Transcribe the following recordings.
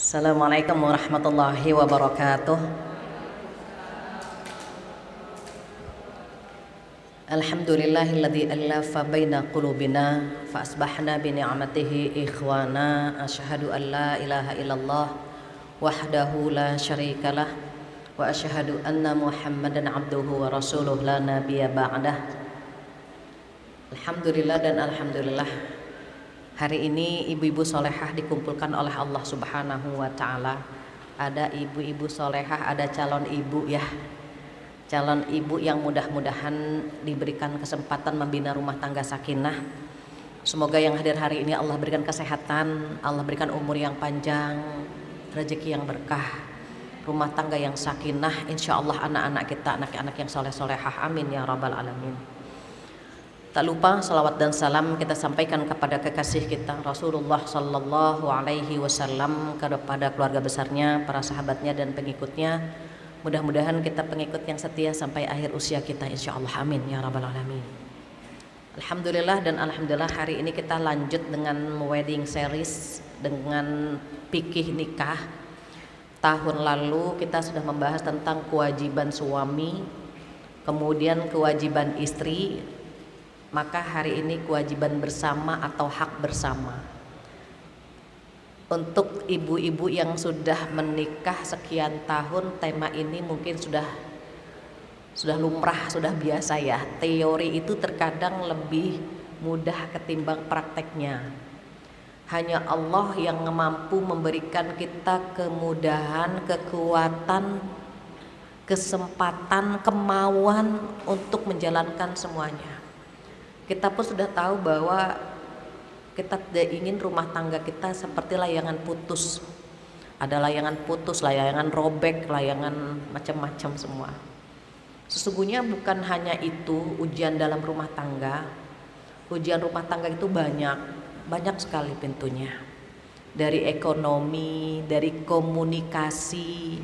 Assalamualaikum warahmatullahi wabarakatuh. Alhamdulillahilladzi allafa baina qulubina fa asbahna bi ni'matihi ikhwana. Asyhadu an la ilaha illallah wahdahu la syarikalah wa asyhadu anna Muhammadan abduhu wa rasuluh la nabiyya ba'dah. Alhamdulillah dan alhamdulillah, hari ini ibu-ibu solehah dikumpulkan oleh Allah Subhanahu wa ta'ala. Ada ibu-ibu solehah, ada calon ibu ya, calon ibu yang mudah-mudahan diberikan kesempatan membina rumah tangga sakinah. Semoga yang hadir hari ini Allah berikan kesehatan, Allah berikan umur yang panjang, rezeki yang berkah, rumah tangga yang sakinah. Insya Allah anak-anak kita anak-anak yang soleh-solehah, amin ya rabbal alamin. Tak lupa salawat dan salam kita sampaikan kepada kekasih kita Rasulullah Sallallahu Alaihi Wasallam, kepada keluarga besarnya, para sahabatnya dan pengikutnya. Mudah-mudahan kita pengikut yang setia sampai akhir usia kita, insya Allah, amin ya rabbal alamin. Alhamdulillah dan alhamdulillah, hari ini kita lanjut dengan wedding series, dengan fikih nikah. Tahun lalu kita sudah membahas tentang kewajiban suami, kemudian kewajiban istri. Maka hari ini kewajiban bersama atau hak bersama. Untuk ibu-ibu yang sudah menikah sekian tahun, tema ini mungkin sudah lumrah, sudah biasa ya. Teori itu terkadang lebih mudah ketimbang prakteknya. Hanya Allah yang mampu memberikan kita kemudahan, kekuatan, kesempatan, kemauan untuk menjalankan semuanya. Kita pun sudah tahu bahwa kita tidak ingin rumah tangga kita seperti layangan putus. Ada layangan putus, layangan robek, layangan macam-macam semua. Sesungguhnya bukan hanya itu ujian dalam rumah tangga. Ujian rumah tangga itu banyak sekali pintunya. Dari ekonomi, dari komunikasi,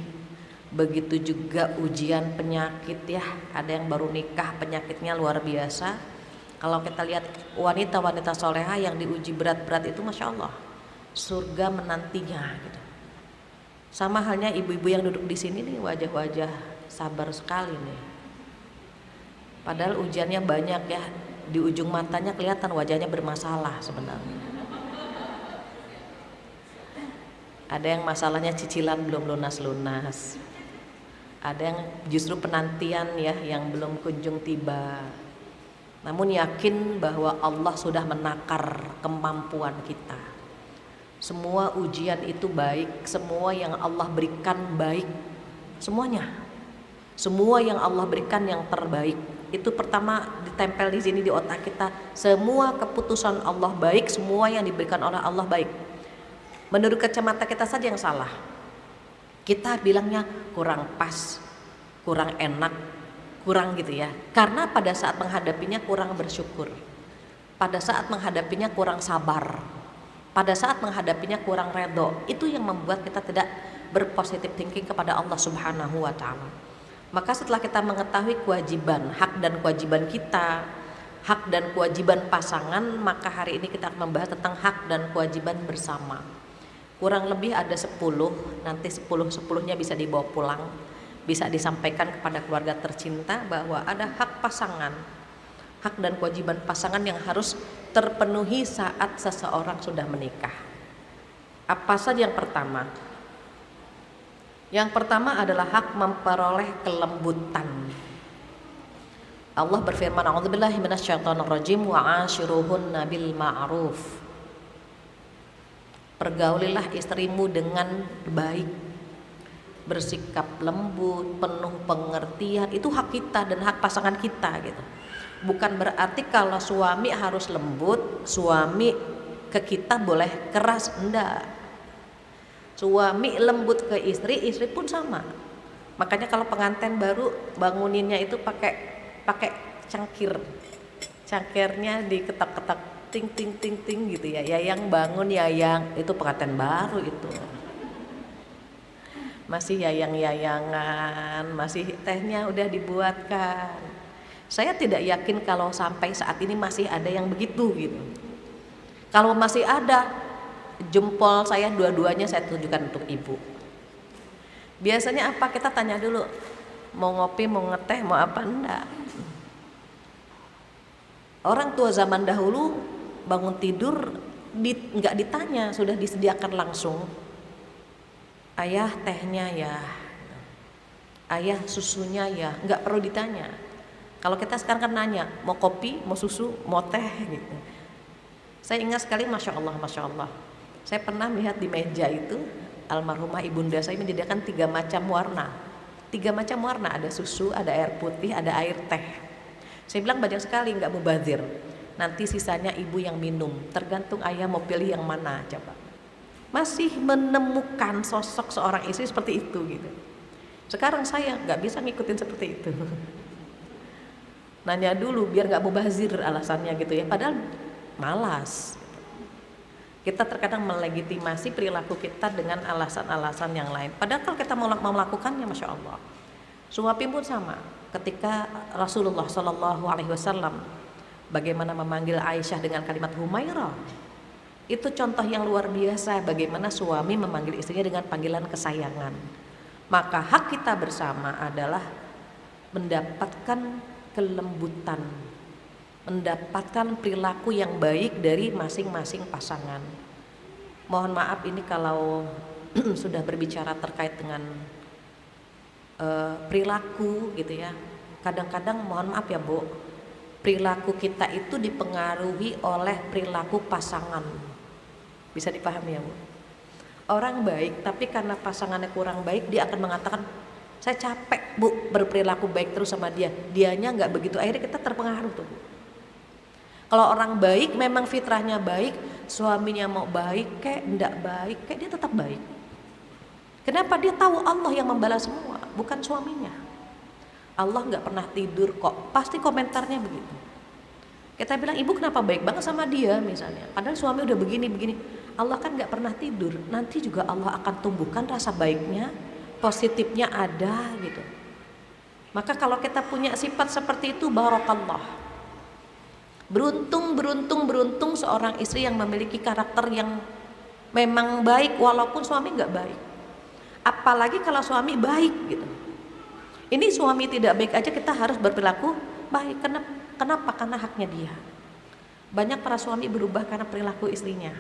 begitu juga ujian penyakit ya. Ada yang baru nikah penyakitnya luar biasa. Kalau kita lihat wanita-wanita soleha yang diuji berat-berat itu, masya Allah, surga menantinya gitu. Sama halnya ibu-ibu yang duduk di sini nih, wajah-wajah sabar sekali nih. Padahal ujiannya banyak ya, di ujung matanya kelihatan wajahnya bermasalah sebenarnya. Ada yang masalahnya cicilan belum lunas-lunas. Ada yang justru penantian ya, yang belum kunjung tiba. Namun yakin bahwa Allah sudah menakar kemampuan kita. Semua ujian itu baik, semua yang Allah berikan baik, semuanya. Semua yang Allah berikan yang terbaik. Itu pertama ditempel di sini di otak kita. Semua keputusan Allah baik, semua yang diberikan oleh Allah baik. Menurut kacamata kita saja yang salah. Kita bilangnya kurang pas, kurang enak, kurang gitu ya, karena pada saat menghadapinya kurang bersyukur, pada saat menghadapinya kurang sabar, pada saat menghadapinya kurang redho. Itu yang membuat kita tidak berpositif thinking kepada Allah Subhanahu wa ta'ala. Maka setelah kita mengetahui kewajiban, hak dan kewajiban kita, hak dan kewajiban pasangan, maka hari ini kita akan membahas tentang hak dan kewajiban bersama. Kurang lebih ada 10, nanti 10-10-nya bisa dibawa pulang, bisa disampaikan kepada keluarga tercinta bahwa ada hak pasangan, hak dan kewajiban pasangan yang harus terpenuhi saat seseorang sudah menikah. Apa saja yang pertama? Yang pertama adalah hak memperoleh kelembutan. Allah berfirman, a'udzubillahi minasyaitonirrajim, wa ashiruhunna bil ma'ruf. Pergaulilah istrimu dengan baik, bersikap lembut, penuh pengertian. Itu hak kita dan hak pasangan kita gitu. Bukan berarti kalau suami harus lembut, suami ke kita boleh keras, enggak. Suami lembut ke istri, istri pun sama. Makanya kalau pengantin baru banguninnya itu pakai cangkir. Cangkirnya diketak-ketak ting ting ting ting gitu ya. Yayang bangun yayang, itu pengantin baru itu. Masih yayang-yayangan, masih tehnya udah dibuatkan. Saya tidak yakin kalau sampai saat ini masih ada yang begitu gitu. Kalau masih ada, jempol saya dua-duanya saya tunjukkan untuk ibu. Biasanya apa? Kita tanya dulu, mau ngopi, mau ngeteh, mau apa? Enggak. Orang tua zaman dahulu bangun tidur nggak ditanya, sudah disediakan langsung. Ayah tehnya ya, ayah susunya ya, nggak perlu ditanya. Kalau kita sekarang kan nanya, mau kopi, mau susu, mau teh gitu. Saya ingat sekali, masya Allah. Saya pernah melihat di meja itu almarhumah ibunda saya menyediakan 3 macam warna. 3 macam warna, ada susu, ada air putih, ada air teh. Saya bilang banyak sekali, nggak mubazir. Nanti sisanya ibu yang minum, tergantung ayah mau pilih yang mana coba. Masih menemukan sosok seorang istri seperti itu gitu. Sekarang saya nggak bisa ngikutin seperti itu. Nanya dulu biar nggak mubazir alasannya gitu ya. Padahal malas. Kita terkadang melegitimasi perilaku kita dengan alasan-alasan yang lain. Padahal kalau kita mau melakukannya, masya Allah. Suami pun sama. Ketika Rasulullah Shallallahu Alaihi Wasallam bagaimana memanggil Aisyah dengan kalimat Humairah, itu contoh yang luar biasa. Bagaimana suami memanggil istrinya dengan panggilan kesayangan. Maka hak kita bersama adalah mendapatkan kelembutan, mendapatkan perilaku yang baik dari masing-masing pasangan. Mohon maaf ini kalau sudah berbicara terkait dengan perilaku gitu ya. Kadang-kadang mohon maaf ya Bu, perilaku kita itu dipengaruhi oleh perilaku pasangan. Bisa dipahami ya Bu? Orang baik tapi karena pasangannya kurang baik, dia akan mengatakan, saya capek Bu berperilaku baik terus sama dia, dianya nggak begitu, akhirnya kita terpengaruh tuh Bu. Kalau orang baik memang fitrahnya baik, suaminya mau baik kayak enggak baik kayak dia tetap baik. Kenapa? Dia tahu Allah yang membalas semua, bukan suaminya. Allah nggak pernah tidur kok, pasti komentarnya begitu. Kita bilang, ibu kenapa baik banget sama dia misalnya, padahal suami udah begini. Allah kan nggak pernah tidur, nanti juga Allah akan tumbuhkan rasa baiknya, positifnya ada gitu. Maka kalau kita punya sifat seperti itu, barakallah. Beruntung seorang istri yang memiliki karakter yang memang baik walaupun suami nggak baik. Apalagi kalau suami baik gitu. Ini suami tidak baik aja kita harus berperilaku baik. Kenapa? Karena haknya dia. Banyak para suami berubah karena perilaku istrinya.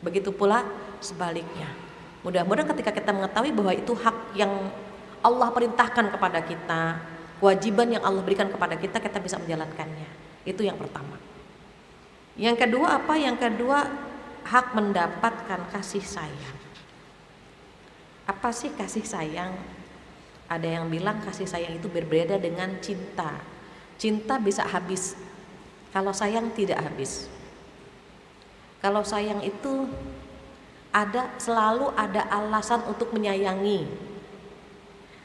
Begitu pula sebaliknya. Mudah-mudahan ketika kita mengetahui bahwa itu hak yang Allah perintahkan kepada kita, kewajiban yang Allah berikan kepada kita, kita bisa menjalankannya. Itu yang pertama. Yang kedua apa? Yang kedua, hak mendapatkan kasih sayang. Apa sih kasih sayang? Ada yang bilang kasih sayang itu berbeda dengan cinta. Cinta bisa habis, kalau sayang tidak habis. Kalau sayang itu selalu ada alasan untuk menyayangi.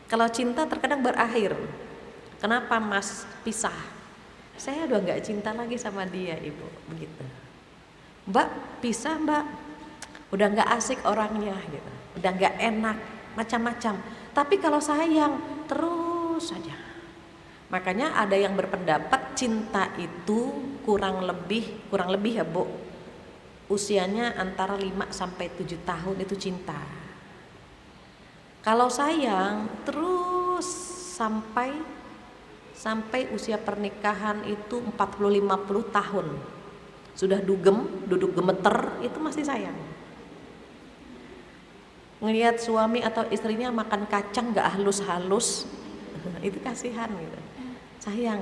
Kalau cinta terkadang berakhir. Kenapa Mas pisah? Saya udah gak cinta lagi sama dia, Ibu, begitu. Mbak pisah Mbak, udah gak asik orangnya gitu, udah gak enak, macam-macam. Tapi kalau sayang terus saja. Makanya ada yang berpendapat cinta itu kurang lebih ya Bu, usianya antara 5 sampai 7 tahun itu cinta. Kalau sayang terus sampai usia pernikahan itu 40-50 tahun. Sudah duduk gemeter, itu masih sayang. Ngelihat suami atau istrinya makan kacang gak halus-halus, itu kasihan gitu. Sayang,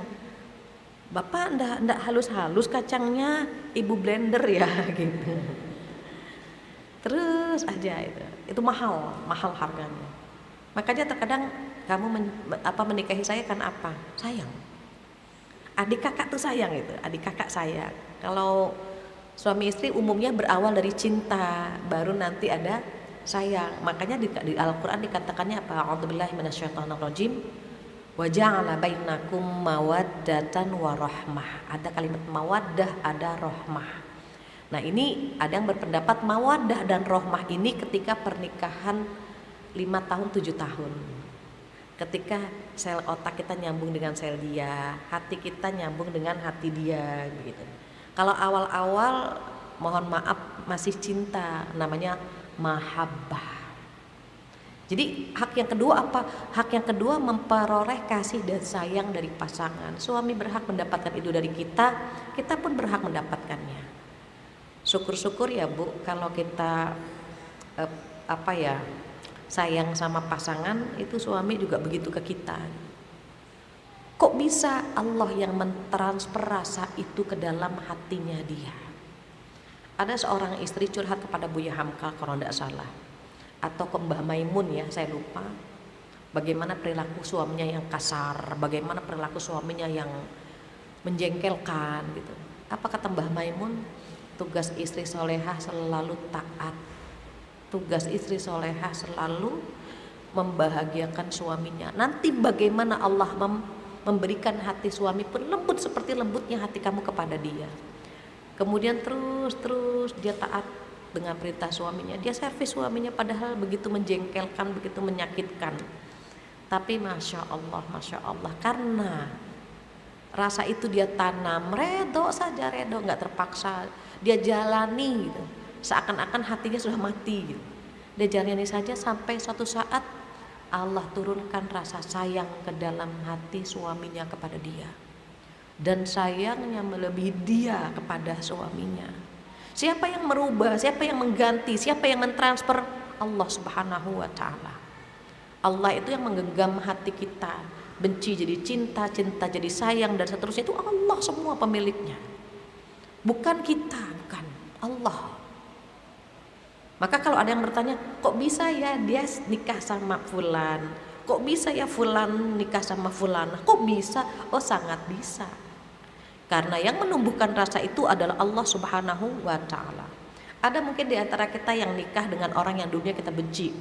Bapak ndak halus-halus kacangnya, Ibu blender ya gitu. Terus aja itu mahal harganya. Makanya terkadang kamu menikahi saya kan apa? Sayang. Adik kakak tuh sayang itu, adik kakak sayang. Kalau suami istri umumnya berawal dari cinta, baru nanti ada sayang. Makanya di Al-Quran dikatakannya apa? A'udzubillahi minasyaitonirrajim. Wa ja'ala bainakum mawaddatan wa rahmah. Ada kalimat mawaddah, ada rahmah. Nah ini ada yang berpendapat mawaddah dan rahmah ini ketika pernikahan 5 tahun 7 tahun. Ketika sel otak kita nyambung dengan sel dia, hati kita nyambung dengan hati dia gitu. Kalau awal-awal mohon maaf masih cinta, namanya mahabbah. Jadi hak yang kedua apa? Hak yang kedua memperoleh kasih dan sayang dari pasangan. Suami berhak mendapatkan itu dari kita, kita pun berhak mendapatkannya. Syukur-syukur ya Bu, kalau kita sayang sama pasangan, itu suami juga begitu ke kita. Kok bisa Allah yang mentransfer rasa itu ke dalam hatinya dia? Ada seorang istri curhat kepada Buya Hamka kalau tidak salah, atau ke Mbah Maimun ya, saya lupa. Bagaimana perilaku suaminya yang kasar, bagaimana perilaku suaminya yang menjengkelkan gitu. Apa kata Mbah Maimun? Tugas istri solehah selalu taat. Tugas istri solehah selalu membahagiakan suaminya. Nanti bagaimana Allah memberikan hati suami pun lembut seperti lembutnya hati kamu kepada dia. Kemudian terus dia taat dengan perintah suaminya, dia servis suaminya padahal begitu menjengkelkan, begitu menyakitkan. Tapi Masya Allah, karena rasa itu dia tanam, redo saja, redo, gak terpaksa, dia jalani gitu, seakan-akan hatinya sudah mati gitu. Dia jalani saja sampai suatu saat Allah turunkan rasa sayang ke dalam hati suaminya kepada dia, dan sayangnya melebihi dia kepada suaminya. Siapa yang merubah, siapa yang mengganti, siapa yang mentransfer? Allah Subhanahu wa ta'ala. Allah itu yang menggenggam hati kita, benci jadi cinta, cinta jadi sayang, dan seterusnya. Itu Allah semua pemiliknya, bukan kita, bukan Allah. Maka kalau ada yang bertanya, kok bisa ya dia nikah sama fulan, kok bisa ya fulan nikah sama fulana, kok bisa? Oh sangat bisa. Karena yang menumbuhkan rasa itu adalah Allah Subhanahu wa ta'ala. Ada mungkin di antara kita yang nikah dengan orang yang dunia kita benci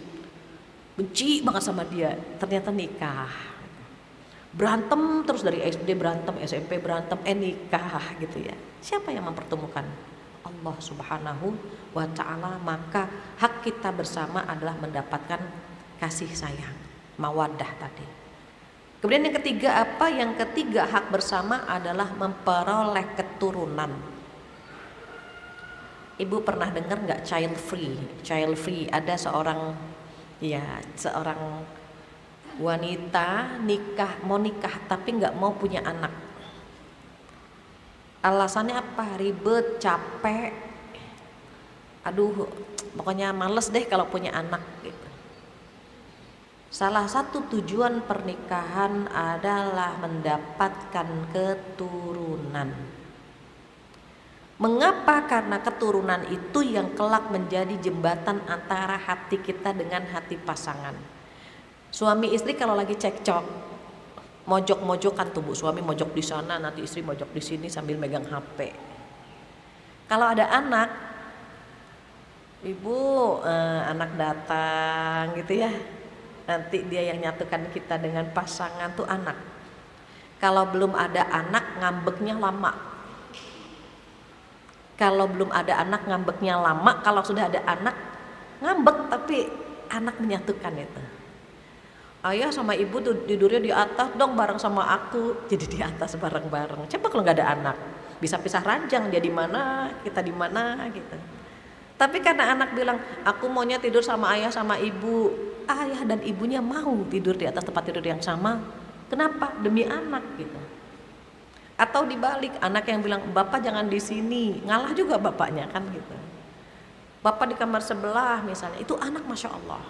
banget sama dia, ternyata nikah. Berantem terus dari SD berantem, SMP berantem, nikah gitu ya. Siapa yang mempertemukan? Allah Subhanahu wa ta'ala. Maka hak kita bersama adalah mendapatkan kasih sayang, mawaddah tadi. Kemudian yang ketiga apa? Yang ketiga hak bersama adalah memperoleh keturunan. Ibu pernah dengar nggak child free? Child free, ada seorang wanita mau nikah tapi nggak mau punya anak. Alasannya apa? Ribet, capek, pokoknya males deh kalau punya anak gitu. Salah satu tujuan pernikahan adalah mendapatkan keturunan. Mengapa? Karena keturunan itu yang kelak menjadi jembatan antara hati kita dengan hati pasangan. Suami istri kalau lagi cekcok, mojok-mojokan tuh Bu, suami mojok di sana, nanti istri mojok di sini sambil megang HP. Kalau ada anak, ibu anak datang gitu ya, nanti dia yang nyatukan kita dengan pasangan tuh anak. Kalau belum ada anak ngambeknya lama. Kalau belum ada anak ngambeknya lama, kalau sudah ada anak ngambek tapi anak menyatukan itu. Ayah sama ibu tuh tidurnya di atas dong bareng sama aku, jadi di atas bareng-bareng. Coba kalau nggak ada anak, bisa pisah ranjang, dia di mana, kita di mana gitu. Tapi karena anak bilang, aku maunya tidur sama ayah sama ibu, ayah dan ibunya mau tidur di atas tempat tidur yang sama. Kenapa? Demi anak gitu. Atau dibalik, anak yang bilang, bapak jangan di sini, ngalah juga bapaknya kan gitu. Bapak di kamar sebelah misalnya, itu anak Masya Allah.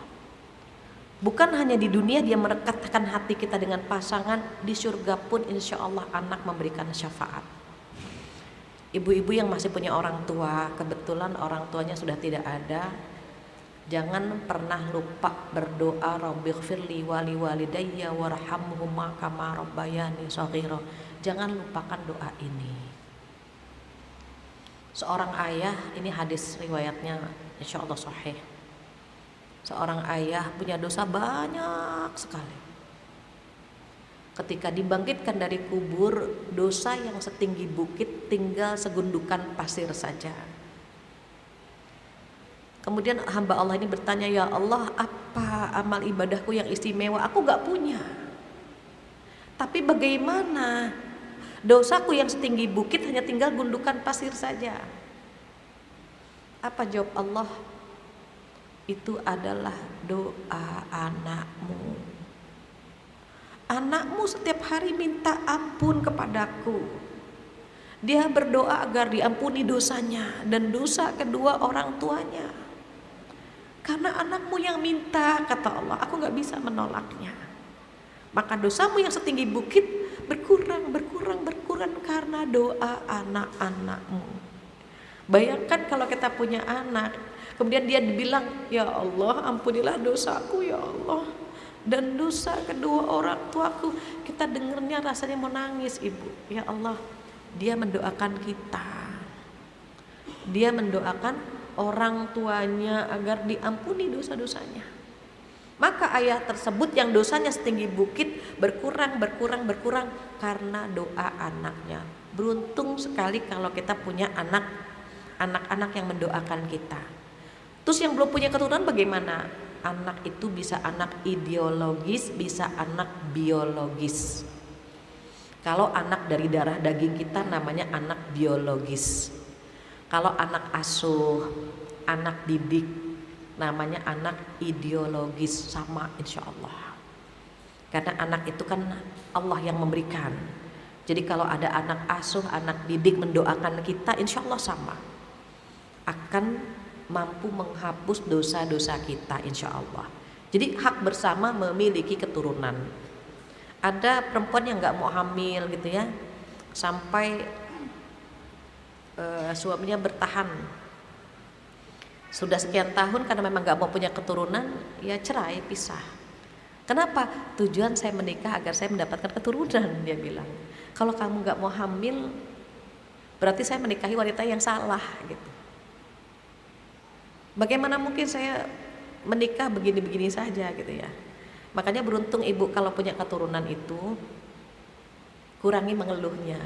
Bukan hanya di dunia dia merekatkan hati kita dengan pasangan, di surga pun insya Allah anak memberikan syafaat. Ibu-ibu yang masih punya orang tua, kebetulan orang tuanya sudah tidak ada, jangan pernah lupa berdoa, Rabbighfirli wali walidayya warhamhuma kama rabbayani shaghira. Jangan lupakan doa ini. Seorang ayah, ini hadis riwayatnya insya Allah sahih. Seorang ayah punya dosa banyak sekali. Ketika dibangkitkan dari kubur, dosa yang setinggi bukit tinggal segundukan pasir saja. Kemudian hamba Allah ini bertanya, ya Allah, apa amal ibadahku yang istimewa? Aku gak punya. Tapi bagaimana dosaku yang setinggi bukit hanya tinggal gundukan pasir saja? Apa jawab Allah? Itu adalah doa anakmu. Anakmu setiap hari minta ampun kepadaku. Dia berdoa agar diampuni dosanya dan dosa kedua orang tuanya. Karena anakmu yang minta, kata Allah, aku gak bisa menolaknya. Maka dosamu yang setinggi bukit berkurang karena doa anak-anakmu. Bayangkan kalau kita punya anak, kemudian dia dibilang, ya Allah ampunilah dosaku ya Allah, dan dosa kedua orang tuaku. Kita dengernya rasanya mau nangis ibu. Ya Allah, dia mendoakan kita. Dia mendoakan orang tuanya agar diampuni dosa-dosanya. Maka ayah tersebut yang dosanya setinggi bukit berkurang karena doa anaknya. Beruntung sekali kalau kita punya anak-anak yang mendoakan kita. Terus yang belum punya keturunan bagaimana? Anak itu bisa anak ideologis, bisa anak biologis. Kalau anak dari darah daging kita namanya anak biologis. Kalau anak asuh, anak didik, namanya anak ideologis, sama insya Allah. Karena anak itu kan Allah yang memberikan. Jadi kalau ada anak asuh, anak didik mendoakan kita, insya Allah sama. Akan mampu menghapus dosa-dosa kita insya Allah. Jadi hak bersama memiliki keturunan. Ada perempuan yang gak mau hamil gitu ya, sampai suaminya bertahan sudah sekian tahun karena memang gak mau punya keturunan, ya cerai, pisah. Kenapa? Tujuan saya menikah agar saya mendapatkan keturunan, dia bilang. Kalau kamu gak mau hamil, berarti saya menikahi wanita yang salah gitu. Bagaimana mungkin saya menikah begini-begini saja gitu ya. Makanya beruntung ibu kalau punya keturunan itu, kurangi mengeluhnya.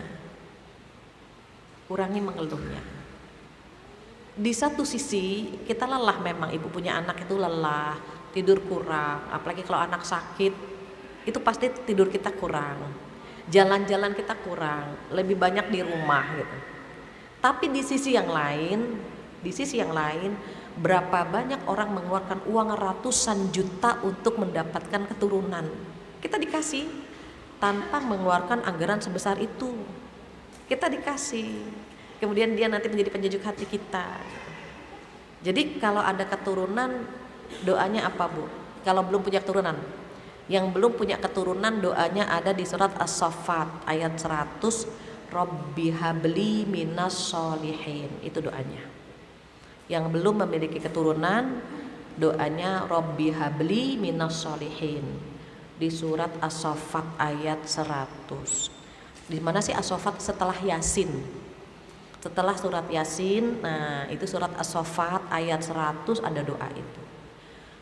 Di satu sisi kita lelah, memang ibu punya anak itu lelah, tidur kurang, apalagi kalau anak sakit itu pasti tidur kita kurang, jalan-jalan kita kurang, lebih banyak di rumah gitu. Tapi di sisi yang lain, berapa banyak orang mengeluarkan uang ratusan juta untuk mendapatkan keturunan. Kita dikasih tanpa mengeluarkan anggaran sebesar itu. Kita dikasih, kemudian dia nanti menjadi penyejuk hati kita. Jadi kalau ada keturunan, doanya apa bu? Kalau belum punya keturunan, yang belum punya keturunan doanya ada di surat As-Saffat ayat 100, Rabbi habli minas sholihin, itu doanya. Yang belum memiliki keturunan, doanya Rabbi habli minas sholihin di surat As-Saffat ayat 100. Di mana sih As-Saffat? Setelah Yasin. Setelah surat Yasin, nah itu surat As-Saffat ayat 100 ada doa itu.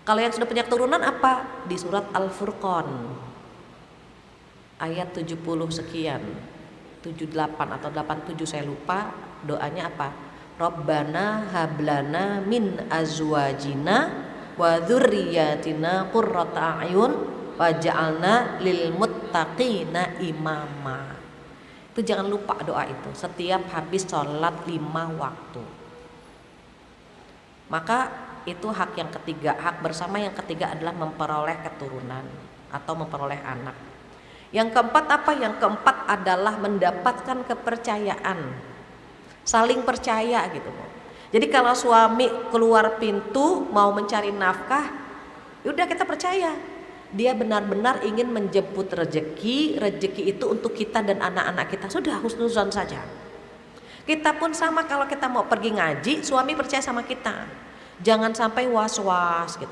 Kalau yang sudah punya keturunan apa? Di surat Al-Furqan ayat 70 sekian, 78 atau 87 saya lupa, doanya apa? Rabbana hablana min azwajina wa dzurriyyatina qurrata a'yun waj'alna lil muttaqina imama. Itu jangan lupa doa itu setiap habis sholat 5 waktu. Maka itu hak yang ketiga. Hak bersama yang ketiga adalah memperoleh keturunan atau memperoleh anak. Yang keempat apa? Yang keempat adalah mendapatkan kepercayaan, saling percaya gitu. Jadi kalau suami keluar pintu mau mencari nafkah, udah kita percaya dia benar-benar ingin menjemput rezeki itu untuk kita dan anak-anak kita, sudah husnuzon saja. Kita pun sama, kalau kita mau pergi ngaji, suami percaya sama kita, jangan sampai was-was gitu.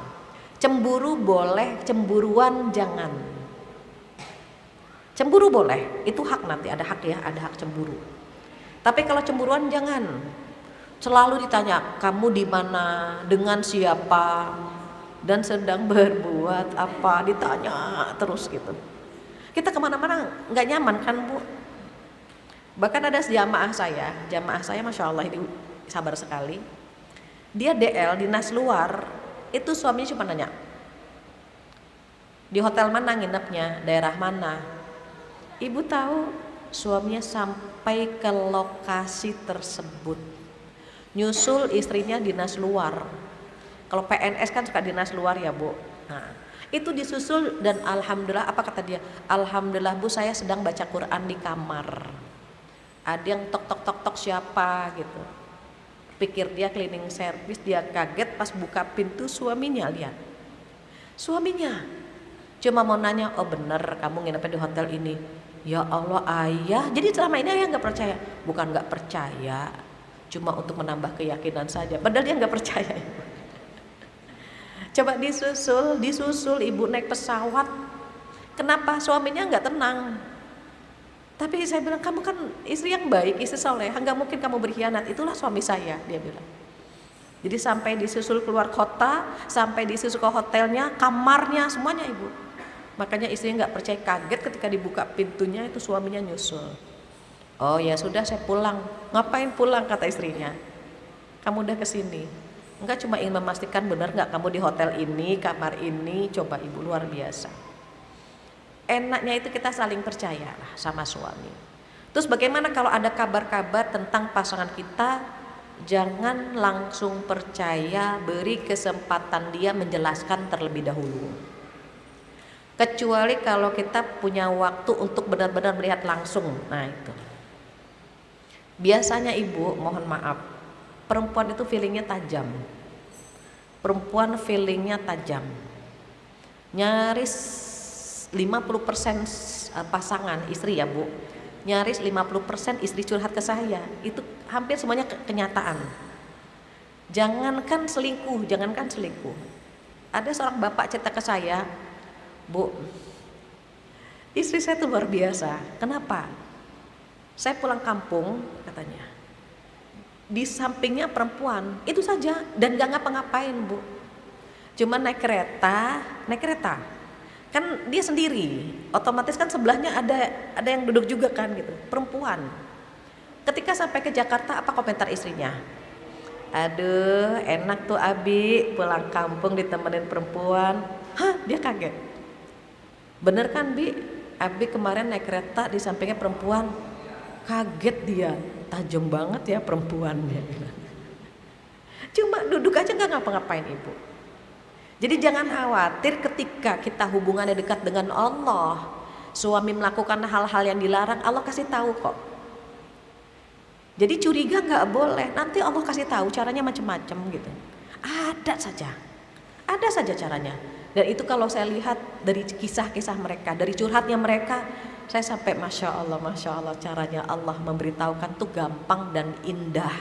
Cemburu boleh, cemburuan jangan. Cemburu boleh, itu hak, nanti ada hak ya, ada hak cemburu. Tapi kalau cemburuan jangan. Selalu ditanya, kamu di mana, dengan siapa, dan sedang berbuat apa, ditanya terus gitu. Kita kemana-mana nggak nyaman kan bu. Bahkan ada jamaah saya masya Allah ini sabar sekali. Dia DL dinas luar, itu suaminya cuma nanya, di hotel mana nginepnya, daerah mana. Ibu tahu suaminya sampai ke lokasi tersebut, nyusul istrinya dinas luar. Kalau PNS kan suka dinas luar ya Bu. Nah, itu disusul dan alhamdulillah, apa kata dia? Alhamdulillah Bu, saya sedang baca Quran di kamar. Ada yang tok tok tok tok siapa gitu. Pikir dia cleaning service, dia kaget pas buka pintu suaminya lihat. Suaminya cuma mau nanya, oh bener kamu nginep di hotel ini? Ya Allah ayah, jadi selama ini ayah nggak percaya? Bukan nggak percaya, cuma untuk menambah keyakinan saja. Padahal dia nggak percaya. Coba disusul ibu naik pesawat. Kenapa suaminya nggak tenang? Tapi saya bilang, kamu kan istri yang baik, istri soleh, nggak mungkin kamu berkhianat. Itulah suami saya, dia bilang. Jadi sampai disusul keluar kota, sampai disusul ke hotelnya, kamarnya, semuanya ibu. Makanya istrinya nggak percaya, kaget ketika dibuka pintunya itu suaminya nyusul. Oh ya sudah, saya pulang. Ngapain pulang, kata istrinya? Kamu udah kesini. Enggak, cuma ingin memastikan benar nggak kamu di hotel ini, kamar ini. Coba ibu, luar biasa. Enaknya itu kita saling percaya lah sama suami. Terus bagaimana kalau ada kabar-kabar tentang pasangan kita? Jangan langsung percaya, beri kesempatan dia menjelaskan terlebih dahulu. Kecuali kalau kita punya waktu untuk benar-benar melihat langsung. Nah itu. Biasanya ibu, mohon maaf, perempuan itu feelingnya tajam. Perempuan feelingnya tajam. Nyaris 50% pasangan istri ya Bu, nyaris 50% istri curhat ke saya. Itu hampir semuanya kenyataan. Jangankan selingkuh. Ada seorang bapak cerita ke saya, Bu, istri saya itu luar biasa. Kenapa? Saya pulang kampung, katanya, di sampingnya perempuan, itu saja, dan gak ngapa-ngapain Bu. Cuma naik kereta, kan dia sendiri, otomatis kan sebelahnya ada yang duduk juga kan gitu, perempuan. Ketika sampai ke Jakarta, apa komentar istrinya? Aduh, enak tuh Abi pulang kampung ditemenin perempuan. Hah, dia kaget. Bener kan Bi? Abi kemarin naik kereta di sampingnya perempuan. Kaget dia, tajam banget ya perempuan, dia bilang. Cuma duduk aja nggak ngapa-ngapain ibu. Jadi jangan khawatir ketika kita hubungannya dekat dengan Allah, suami melakukan hal-hal yang dilarang, Allah kasih tahu kok. Jadi curiga nggak boleh, nanti Allah kasih tahu caranya macam-macam gitu. Ada saja caranya. Dan itu kalau saya lihat dari kisah-kisah mereka, dari curhatnya mereka, saya sampai masya Allah caranya Allah memberitahukan tuh gampang dan indah.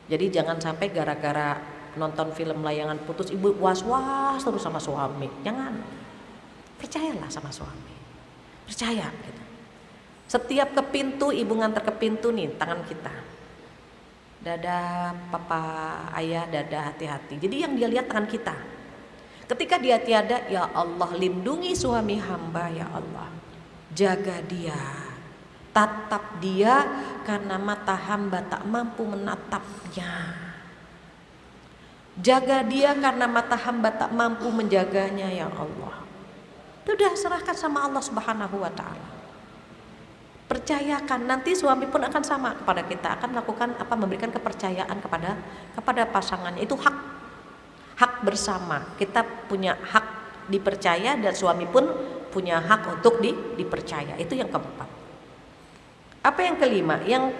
Jadi jangan sampai gara-gara nonton film layangan putus ibu was-was terus sama suami. Jangan, percayalah sama suami, percaya gitu. Setiap ke pintu, ibu nganter ke pintu nih tangan kita, dada papa ayah, dada hati-hati. Jadi yang dia lihat tangan kita. Ketika dia tiada, ya Allah lindungi suami hamba, ya Allah jaga dia, tatap dia, karena mata hamba tak mampu menatapnya. Jaga dia karena mata hamba tak mampu menjaganya, ya Allah. Itu udah serahkan sama Allah Subhanahu wa ta'ala. Percayakan, nanti suami pun akan sama kepada kita, akan melakukan apa, memberikan kepercayaan kepada pasangannya. Itu hak bersama. Kita punya hak dipercaya dan suami pun punya hak untuk dipercaya. Itu yang keempat. Apa yang kelima? Yang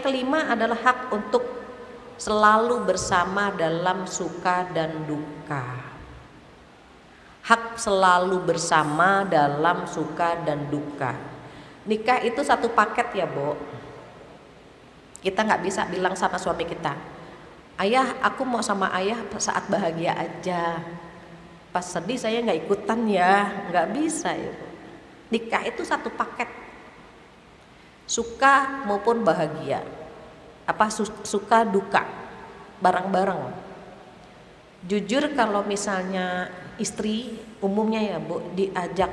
kelima adalah hak untuk selalu bersama dalam suka dan duka. Hak selalu bersama dalam suka dan duka. Nikah itu satu paket ya Bu. Kita nggak bisa bilang sama suami kita, ayah aku mau sama ayah saat bahagia aja, pas sedih saya nggak ikutan ya, nggak bisa ya. Nikah itu satu paket, suka maupun bahagia, suka duka bareng-bareng. Jujur kalau misalnya istri umumnya ya Bu diajak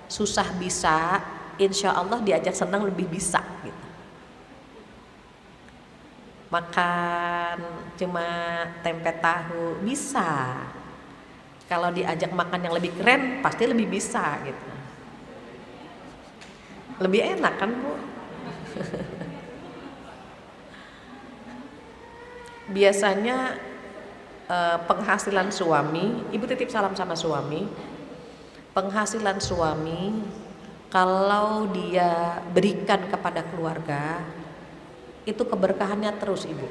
susah bisa, insya Allah diajak senang lebih bisa gitu. Makan cuma tempe tahu bisa, kalau diajak makan yang lebih keren pasti lebih bisa gitu. Lebih enak kan Bu? biasanya penghasilan suami, ibu titip salam sama suami. Penghasilan suami kalau dia berikan kepada keluarga itu keberkahannya terus ibu,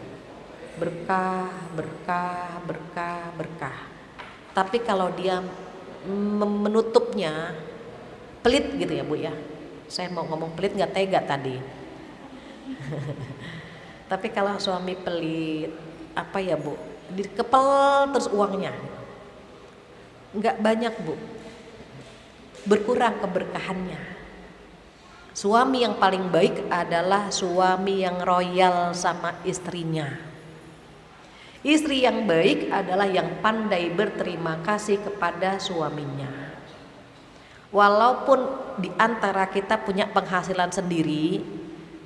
berkah, berkah, berkah, berkah. Tapi kalau dia menutupnya pelit gitu ya bu ya, saya mau ngomong pelit nggak tega tadi. Tapi kalau suami pelit, apa ya bu, dikepel terus uangnya, nggak banyak bu, berkurang keberkahannya. Suami yang paling baik adalah suami yang royal sama istrinya. Istri yang baik adalah yang pandai berterima kasih kepada suaminya. Walaupun di antara kita punya penghasilan sendiri,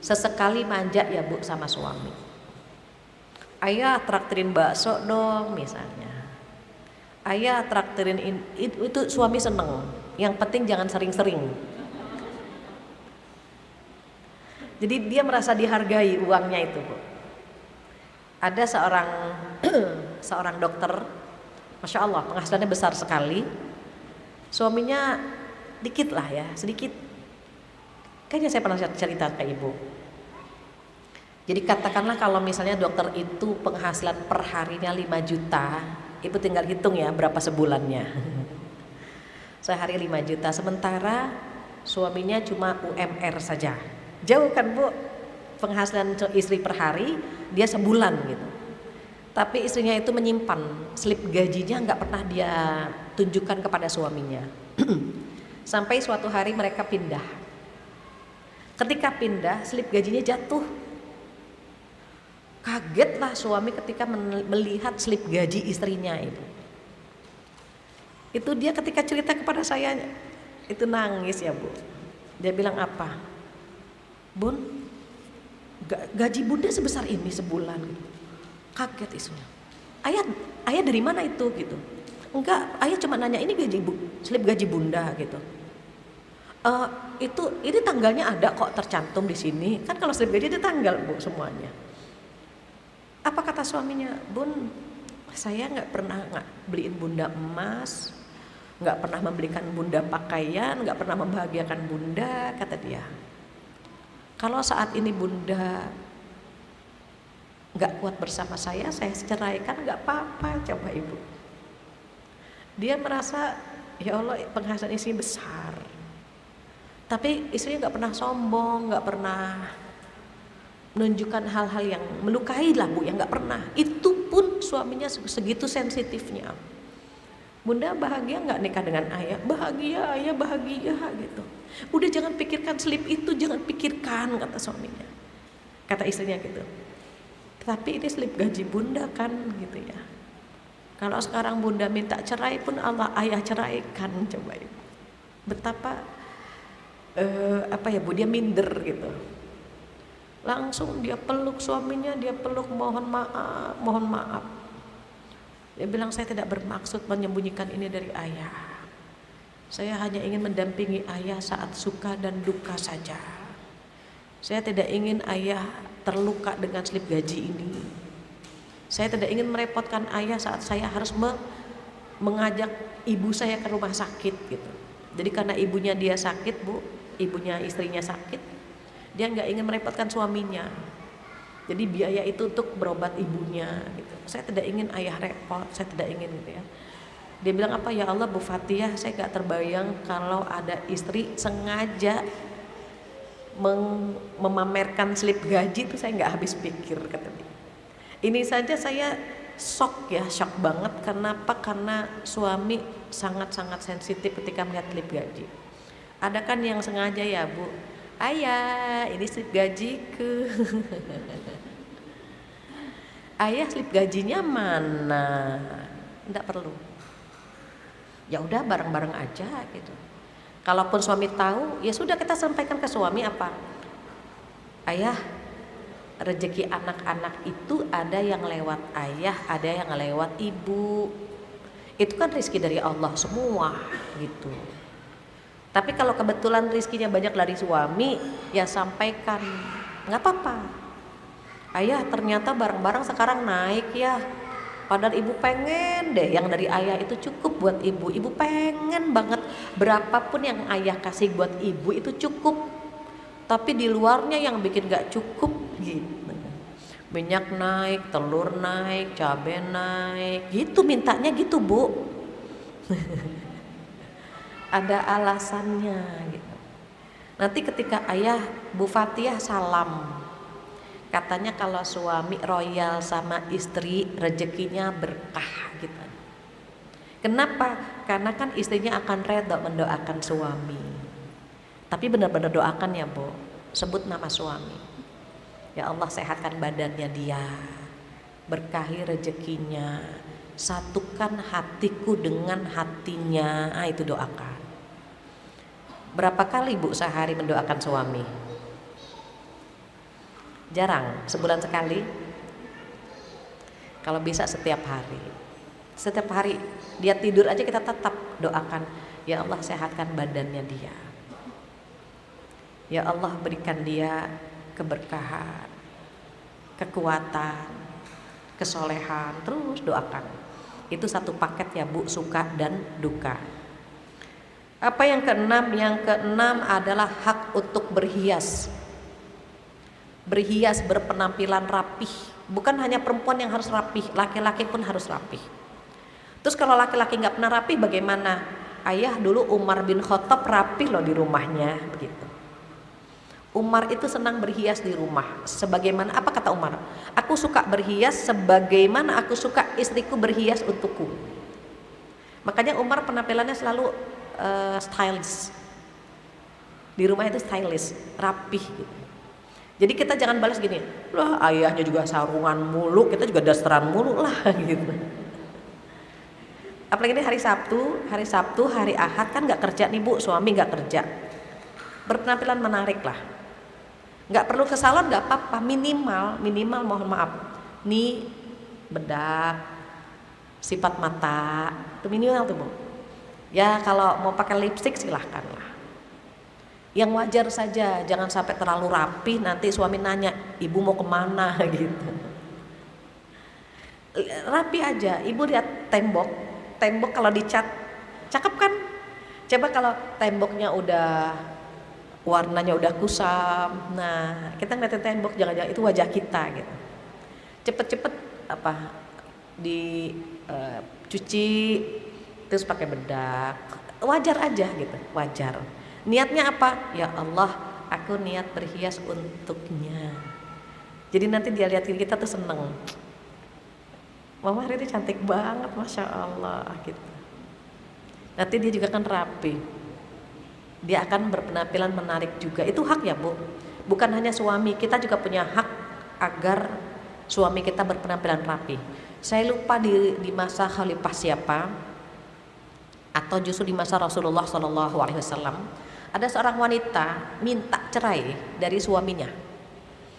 sesekali manja ya bu sama suami. Ayah traktirin bakso dong misalnya. Ayah traktirin itu suami seneng. Yang penting jangan sering-sering. Jadi dia merasa dihargai uangnya itu bu. Ada seorang dokter, masya Allah penghasilannya besar sekali. Suaminya dikit lah ya, sedikit. Kayaknya saya pernah cerita ke ibu. Jadi katakanlah kalau misalnya dokter itu penghasilan per harinya 5 juta, ibu tinggal hitung ya berapa sebulannya. Sehari 5 juta, sementara suaminya cuma UMR saja. Jauh kan bu, penghasilan istri per hari dia sebulan gitu. Tapi istrinya itu menyimpan slip gajinya, nggak pernah dia tunjukkan kepada suaminya. Sampai suatu hari mereka pindah. Ketika pindah, slip gajinya jatuh. Kagetlah suami ketika melihat slip gaji istrinya itu. Itu dia ketika cerita kepada saya itu nangis ya bu. Dia bilang apa? Bun, gaji bunda sebesar ini sebulan. Kaget isunya. Ayah dari mana itu gitu? Enggak, ayah cuma nanya ini slip gaji bunda gitu. Ini tanggalnya ada kok tercantum di sini. Kan kalau slip gaji ada tanggal bu semuanya. Apa kata suaminya? Bun, saya nggak pernah beliin bunda emas, nggak pernah membelikan bunda pakaian, nggak pernah membahagiakan bunda, kata dia. Kalau saat ini bunda nggak kuat bersama saya ceraikan nggak apa-apa, coba ibu. Dia merasa ya Allah penghasilan istri besar, tapi istrinya nggak pernah sombong, nggak pernah menunjukkan hal-hal yang melukai lah bu, yang nggak pernah. Itu pun suaminya segitu sensitifnya. Bunda bahagia nggak nikah dengan ayah? Bahagia, ayah bahagia gitu. Udah jangan pikirkan slip itu, jangan pikirkan, kata suaminya. Kata istrinya gitu. Tapi ini slip gaji bunda kan gitu ya. Kalau sekarang bunda minta cerai pun Allah ayah ceraikan, coba ibu. Betapa bu, dia minder gitu. Langsung dia peluk suaminya, dia peluk mohon maaf. Dia bilang saya tidak bermaksud menyembunyikan ini dari ayah. Saya hanya ingin mendampingi ayah saat suka dan duka saja. Saya tidak ingin ayah terluka dengan slip gaji ini. Saya tidak ingin merepotkan ayah saat saya harus mengajak ibu saya ke rumah sakit gitu. Jadi karena ibunya dia sakit bu, ibunya istrinya sakit, dia nggak ingin merepotkan suaminya. Jadi biaya itu untuk berobat ibunya gitu. Saya tidak ingin ayah repot, saya tidak ingin gitu ya. Dia bilang apa ya Allah Bu Fatihah, saya gak terbayang kalau ada istri sengaja memamerkan slip gaji itu, saya gak habis pikir, kata dia. Ini saja saya shock banget. Kenapa? Karena suami sangat-sangat sensitif ketika melihat slip gaji. Ada kan yang sengaja ya Bu, ayah ini slip gajiku. Ayah slip gajinya mana? Enggak perlu. Ya udah bareng-bareng aja gitu. Kalaupun suami tahu, ya sudah kita sampaikan ke suami apa? Ayah, rezeki anak-anak itu ada yang lewat ayah, ada yang lewat ibu. Itu kan rezeki dari Allah semua gitu. Tapi kalau kebetulan rezekinya banyak dari suami, ya sampaikan, nggak apa-apa. Ayah ternyata barang-barang sekarang naik ya. Padahal ibu pengen deh yang dari ayah itu cukup buat ibu. Ibu pengen banget berapapun yang ayah kasih buat ibu itu cukup. Tapi di luarnya yang bikin gak cukup gitu. Minyak naik, telur naik, cabai naik, gitu mintanya gitu bu. Ada alasannya gitu. Nanti ketika ayah Bu Fatihah salam, katanya kalau suami royal sama istri rezekinya berkah gitu. Kenapa? Karena kan istrinya akan reda mendoakan suami. Tapi benar-benar doakan ya Bu, sebut nama suami. Ya Allah sehatkan badannya dia, berkahi rezekinya, satukan hatiku dengan hatinya. Itu doakan. Berapa kali Bu sehari mendoakan suami? Jarang, sebulan sekali. Kalau bisa setiap hari. Setiap hari dia tidur aja kita tetap doakan, ya Allah sehatkan badannya dia. Ya Allah berikan dia keberkahan, kekuatan, kesolehan, terus doakan. Itu satu paket ya Bu, suka dan duka. Apa yang keenam? Yang keenam adalah hak untuk berhias. Berhias, berpenampilan rapih. Bukan hanya perempuan yang harus rapih, laki-laki pun harus rapih. Terus kalau laki-laki gak pernah rapih bagaimana? Ayah dulu Umar bin Khattab rapih loh di rumahnya begitu. Umar itu senang berhias di rumah. Sebagaimana apa kata Umar? Aku suka berhias sebagaimana aku suka istriku berhias untukku. Makanya Umar penampilannya selalu stylish. Di rumah itu stylish, rapih gitu. Jadi kita jangan balas gini, lah ayahnya juga sarungan mulu, kita juga dasteran mulu lah gitu. Apalagi ini hari Sabtu, hari Ahad kan nggak kerja nih Bu, suami nggak kerja. Berpenampilan menarik lah. Nggak perlu ke salon nggak apa-apa, minimal mohon maaf. Nih bedak, sifat mata, itu minimal tuh Bu. Ya kalau mau pakai lipstik silahkan lah. Yang wajar saja, jangan sampai terlalu rapi nanti suami nanya, ibu mau kemana gitu. Rapi aja, ibu lihat tembok kalau dicat, cakep kan? Coba kalau temboknya udah warnanya udah kusam, nah kita ngeliatin tembok jangan-jangan itu wajah kita gitu. Cepet-cepet dicuci terus pakai bedak, wajar aja gitu, wajar. Niatnya apa? Ya Allah, aku niat berhias untuknya. Jadi nanti dia liatin kita tuh seneng. Mama hari ini cantik banget, masya Allah gitu. Nanti dia juga kan rapi. Dia akan berpenampilan menarik juga. Itu hak ya Bu. Bukan hanya suami, kita juga punya hak agar suami kita berpenampilan rapi. Saya lupa di masa khalifah siapa, atau justru di masa Rasulullah SAW. Ada seorang wanita minta cerai dari suaminya.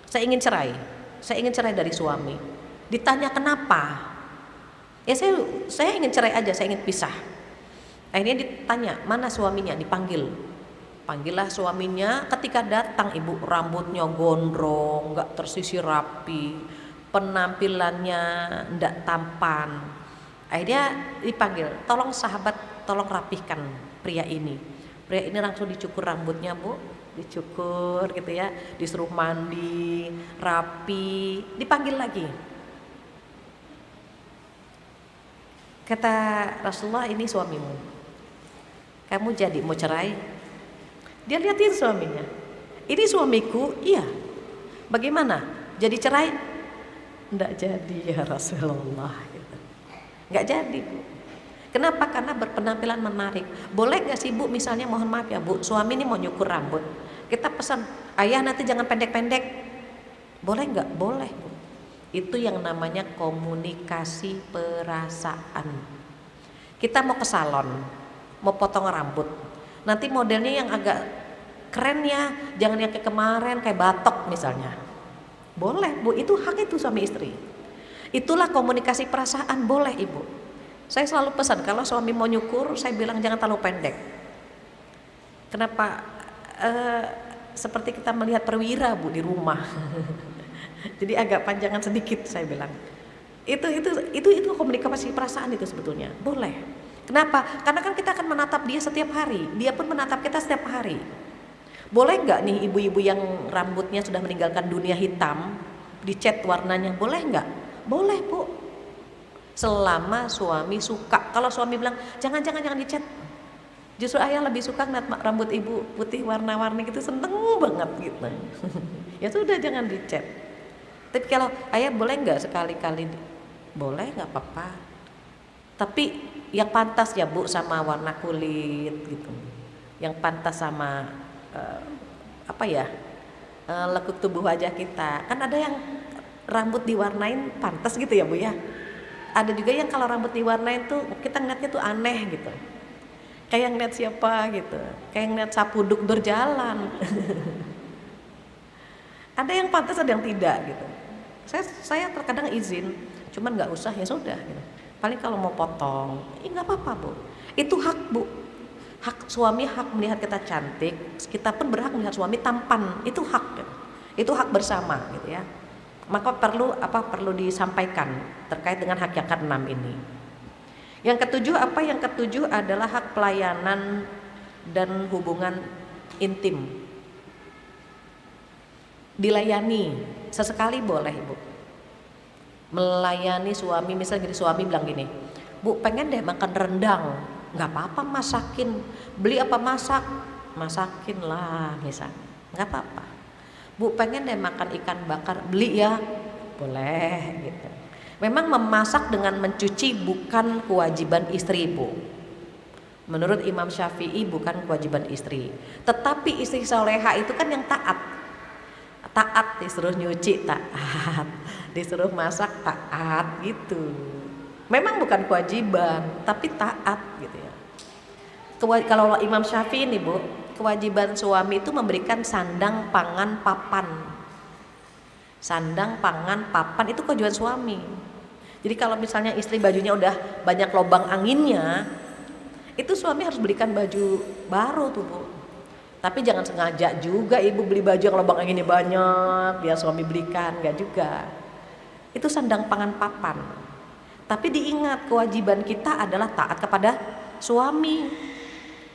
Saya ingin cerai dari suami. Ditanya kenapa? Ya saya ingin cerai aja, saya ingin pisah. Akhirnya ditanya mana suaminya, Panggillah suaminya. Ketika datang ibu rambutnya gondrong, nggak tersisir rapi, penampilannya nggak tampan. Akhirnya dipanggil, tolong sahabat, tolong rapihkan pria ini. Pria ini langsung dicukur rambutnya Bu, dicukur gitu ya, disuruh mandi, rapi, dipanggil lagi. Kata Rasulullah, ini suamimu, kamu jadi mau cerai? Dia liatin suaminya, ini suamiku, iya. Bagaimana? Jadi cerai? Nggak jadi ya Rasulullah gitu. Nggak jadi Bu. Kenapa? Karena berpenampilan menarik. Boleh gak sih Bu, misalnya mohon maaf ya Bu, suami ini mau nyukur rambut, kita pesan, ayah nanti jangan pendek-pendek, boleh gak? Boleh Bu. Itu yang namanya komunikasi perasaan. Kita mau ke salon, mau potong rambut, nanti modelnya yang agak keren ya, jangan yang kayak kemarin kayak batok misalnya. Boleh Bu, itu hak itu suami istri. Itulah komunikasi perasaan, boleh Ibu. Saya selalu pesan kalau suami mau nyukur, saya bilang jangan terlalu pendek. Kenapa? Seperti kita melihat perwira Bu di rumah. Jadi agak panjangan sedikit saya bilang. Itu komunikasi perasaan itu sebetulnya boleh. Kenapa? Karena kan kita akan menatap dia setiap hari, dia pun menatap kita setiap hari. Boleh nggak nih ibu-ibu yang rambutnya sudah meninggalkan dunia hitam dicat warnanya, boleh nggak? Boleh bu, selama suami suka. Kalau suami bilang jangan dicat, justru ayah lebih suka ngeliat rambut ibu putih warna-warni gitu, seneng banget gitu. Ya sudah, jangan dicat. Tapi kalau ayah boleh nggak sekali-kali, boleh, nggak apa-apa. Tapi yang pantas ya bu sama warna kulit gitu, yang pantas sama lekuk tubuh wajah kita. Kan ada yang rambut diwarnain pantas gitu ya bu ya. Ada juga yang kalau rambut diwarnain tuh kita ngeliatnya tuh aneh gitu. Kayak ngeliat siapa gitu, kayak ngeliat sapuduk berjalan. Ada yang pantas, ada yang tidak gitu. Saya terkadang izin, cuman nggak usah ya sudah gitu. Paling kalau mau potong, nggak apa-apa bu. Itu hak bu. Hak suami, hak melihat kita cantik. Kita pun berhak melihat suami tampan. Itu hak gitu. Itu hak bersama gitu ya. Maka perlu disampaikan terkait dengan hak yang ke-6 ini. Yang ketujuh apa? Yang ketujuh adalah hak pelayanan dan hubungan intim. Dilayani sesekali boleh ibu, melayani suami. Misalnya gini, suami bilang gini, bu pengen deh makan rendang, nggak apa-apa masakin. Beli apa masakin lah misalnya, nggak apa-apa. Bu pengen deh makan ikan bakar, beli ya, boleh gitu. Memang memasak dengan mencuci bukan kewajiban istri bu. Menurut Imam Syafi'i bukan kewajiban istri. Tetapi istri soleha itu kan yang taat. Taat, disuruh nyuci taat, disuruh masak taat gitu. Memang bukan kewajiban, tapi taat gitu ya. Kalau Imam Syafi'i nih bu, kewajiban suami itu memberikan sandang, pangan, papan. Sandang, pangan, papan itu kewajiban suami. Jadi kalau misalnya istri bajunya udah banyak lubang anginnya, itu suami harus belikan baju baru tuh bu. Tapi jangan sengaja juga ibu beli baju yang lubang anginnya banyak biar suami belikan, enggak juga. Itu sandang, pangan, papan. Tapi diingat kewajiban kita adalah taat kepada suami.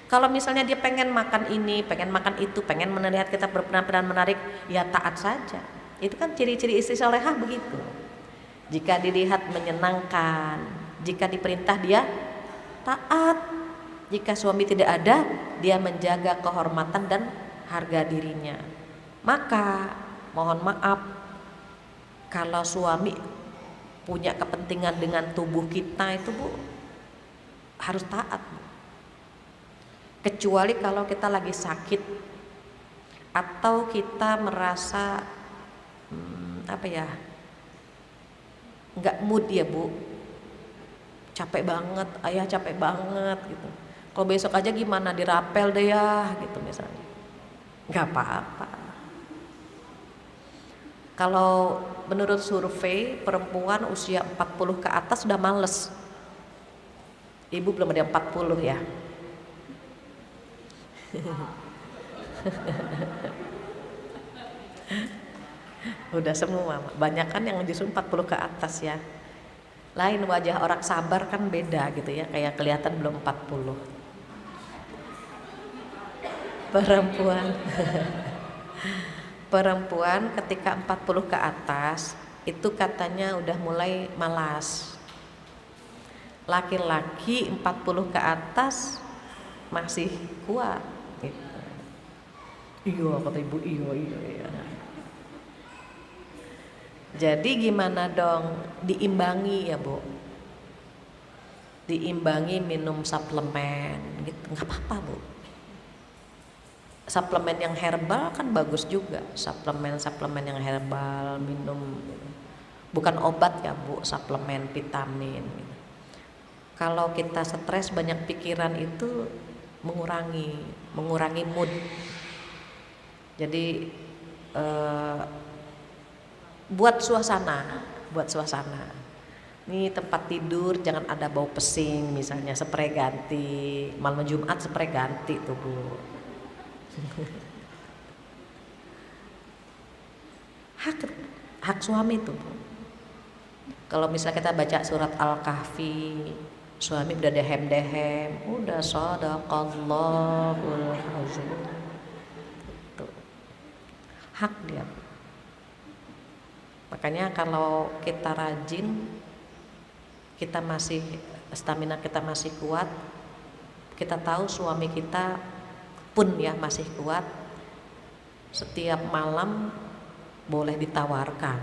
Kalau misalnya dia pengen makan ini, pengen makan itu, pengen melihat kita berpenampilan menarik, ya taat saja. Itu kan ciri-ciri istri solehah begitu. Jika dilihat menyenangkan, jika diperintah dia taat. Jika suami tidak ada, dia menjaga kehormatan dan harga dirinya. Maka mohon maaf, kalau suami punya kepentingan dengan tubuh kita itu bu, harus taat bu. Kecuali kalau kita lagi sakit atau kita merasa nggak mood ya bu, capek banget, ayah capek banget gitu. Kalau besok aja gimana, dirapel deh ya gitu misalnya, nggak apa-apa. Kalau menurut survei perempuan usia 40 ke atas sudah males. Ibu belum ada 40 ya. Udah semua, banyak kan yang justru 40 ke atas ya. Lain wajah orang sabar kan beda gitu ya, kayak kelihatan belum 40. Perempuan ketika 40 ke atas itu katanya udah mulai malas. Laki-laki 40 ke atas masih kuat gitu. Iya kata ibu, iya. Jadi gimana dong, diimbangi ya bu, diimbangi minum suplemen gitu, nggak apa-apa bu. Suplemen yang herbal kan bagus juga, suplemen yang herbal minum, bukan obat ya bu, suplemen vitamin gitu. Kalau kita stres banyak pikiran itu mengurangi mood. Jadi buat suasana. Nih tempat tidur jangan ada bau pesing misalnya, spray ganti, malam Jumat spray ganti tuh bu. hak suami itu, Bu. Kalau misalnya kita baca surat Al-Kahfi, suami udah dehem-dehem, udah sadaqallahul azim. Itu hak dia. Makanya kalau kita rajin, kita masih stamina kita masih kuat, kita tahu suami kita pun ya masih kuat, setiap malam boleh ditawarkan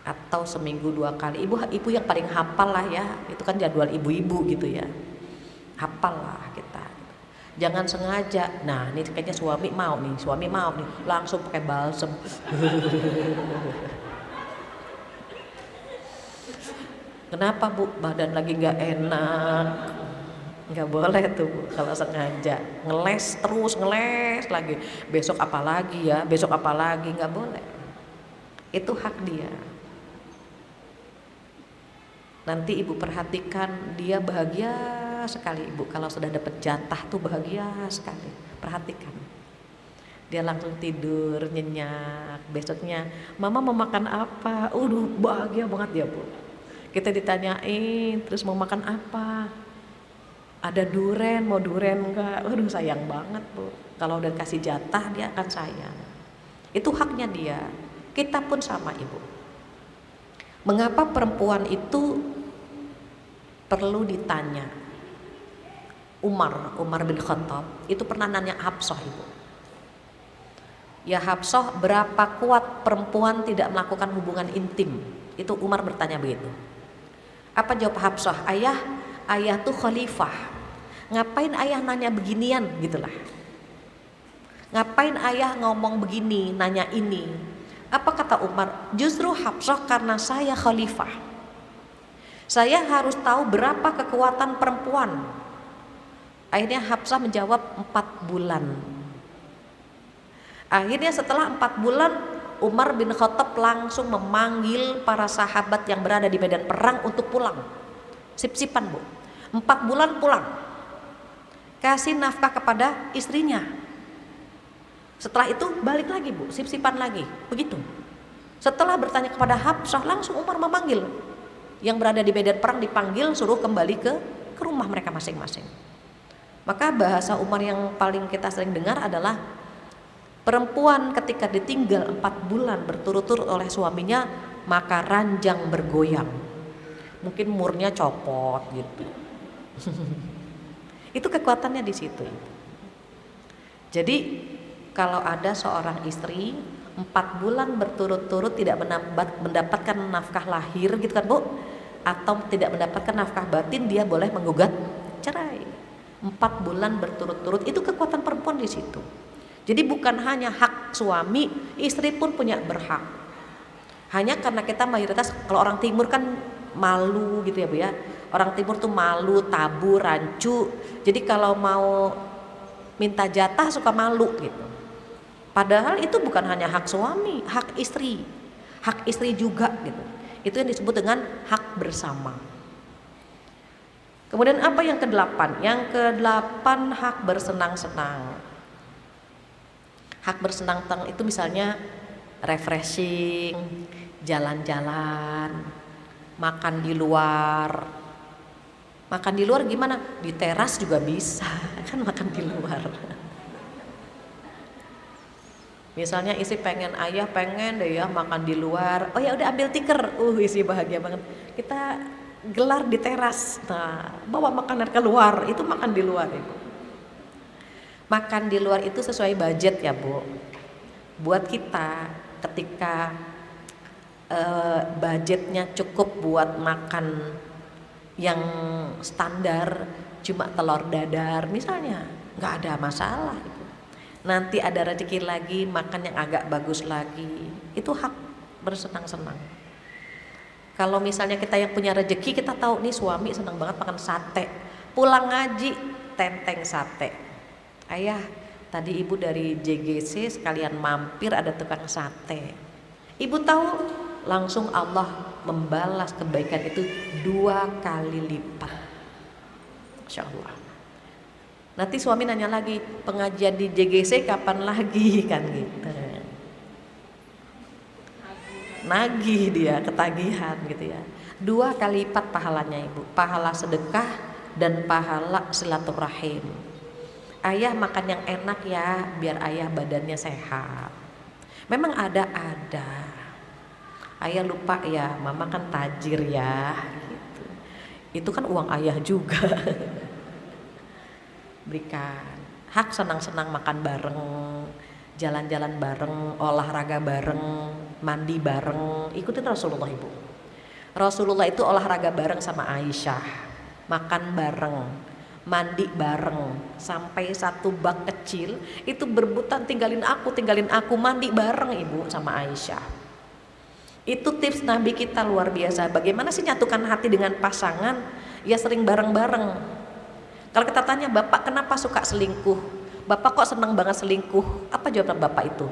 atau seminggu 2 kali. Ibu yang paling hafal lah ya, itu kan jadwal ibu-ibu gitu ya, hafal lah kita. Jangan sengaja, nah ini kayaknya suami mau nih langsung pakai balsem. Kenapa Bu? Badan lagi nggak enak. Nggak boleh tuh Bu, kalau sengaja ngeles lagi, besok apa lagi ya, nggak boleh. Itu hak dia. Nanti ibu perhatikan, dia bahagia sekali ibu kalau sudah dapat jatah tuh, bahagia sekali. Perhatikan, dia langsung tidur nyenyak. Besoknya mama mau makan apa, bahagia banget dia Bu. Kita ditanyain terus mau makan apa, ada duren, mau duren enggak, sayang banget Bu. Kalau udah kasih jatah dia akan sayang. Itu haknya dia. Kita pun sama ibu. Mengapa perempuan itu perlu ditanya? Umar bin Khattab itu pernah nanya Hafsah ibu, ya Hafsah, berapa kuat perempuan tidak melakukan hubungan intim? Itu Umar bertanya begitu. Apa jawab Hafsah? Ayah tuh khalifah, ngapain ayah nanya beginian gitulah, ngapain ayah ngomong begini, nanya ini. Apa kata Umar? Justru Hafsah, karena saya khalifah, saya harus tahu berapa kekuatan perempuan. Akhirnya Hafsah menjawab 4 bulan. Akhirnya setelah 4 bulan Umar bin Khattab langsung memanggil para sahabat yang berada di medan perang untuk pulang. Sip-sipan Bu, 4 bulan pulang, kasih nafkah kepada istrinya. Setelah itu balik lagi Bu, sip-sipan lagi, begitu. Setelah bertanya kepada Hafsah, langsung Umar memanggil yang berada di medan perang, dipanggil, suruh kembali ke rumah mereka masing-masing. Maka bahasa Umar yang paling kita sering dengar adalah perempuan ketika ditinggal 4 bulan berturut-turut oleh suaminya, maka ranjang bergoyang, mungkin murnya copot gitu. Itu kekuatannya di situ. Jadi kalau ada seorang istri 4 bulan berturut-turut tidak mendapatkan nafkah lahir gitu kan Bu, atau tidak mendapatkan nafkah batin, dia boleh menggugat cerai. 4 bulan berturut-turut, itu kekuatan perempuan di situ. Jadi bukan hanya hak suami, istri pun punya berhak. Hanya karena kita mayoritas, kalau orang timur kan malu gitu ya Bu ya. Orang timur tuh malu, tabu, rancu. Jadi kalau mau minta jatah suka malu gitu. Padahal itu bukan hanya hak suami, hak istri juga gitu. Itu yang disebut dengan hak bersama. Kemudian apa yang ke-8? Yang ke-8 hak bersenang-senang. Hak bersenang-senang itu misalnya refreshing, jalan-jalan, makan di luar. Makan di luar gimana? Di teras juga bisa, kan makan di luar. Misalnya istri pengen, ayah pengen deh ya makan di luar. Oh ya udah ambil tikar. Istri bahagia banget. Kita gelar di teras. Nah, bawa makanan keluar, itu makan di luar Ibu. Makan di luar itu sesuai budget ya Bu. Buat kita ketika budgetnya cukup buat makan yang standar, cuma telur dadar misalnya, nggak ada masalah Ibu. Nanti ada rezeki lagi makan yang agak bagus lagi, itu hak bersenang-senang. Kalau misalnya kita yang punya rezeki, kita tahu nih suami senang banget makan sate, pulang ngaji tenteng sate. Ayah, tadi ibu dari JGC sekalian mampir ada tukang sate. Ibu tahu, langsung Allah membalas kebaikan itu 2 kali lipat. Masya Allah. Nanti suami nanya lagi, pengajian di JGC kapan lagi kan gitu. nagih dia, ketagihan gitu ya. 2 kali lipat pahalanya ibu, pahala sedekah dan pahala silaturahim. Ayah makan yang enak ya, biar ayah badannya sehat. Memang ada. Ayah lupa ya, mama kan tajir ya gitu. Itu kan uang ayah juga. Berikan hak senang-senang makan bareng, jalan-jalan bareng, olahraga bareng, mandi bareng. Ikutin Rasulullah ibu. Rasulullah itu olahraga bareng sama Aisyah, makan bareng, mandi bareng, sampai 1 bak kecil itu berebutan tinggalin aku mandi bareng ibu sama Aisyah. Itu tips Nabi kita luar biasa. Bagaimana sih nyatukan hati dengan pasangan? Ya sering bareng-bareng. Kalau kita tanya, Bapak kenapa suka selingkuh? Bapak kok senang banget selingkuh? Apa jawaban Bapak itu?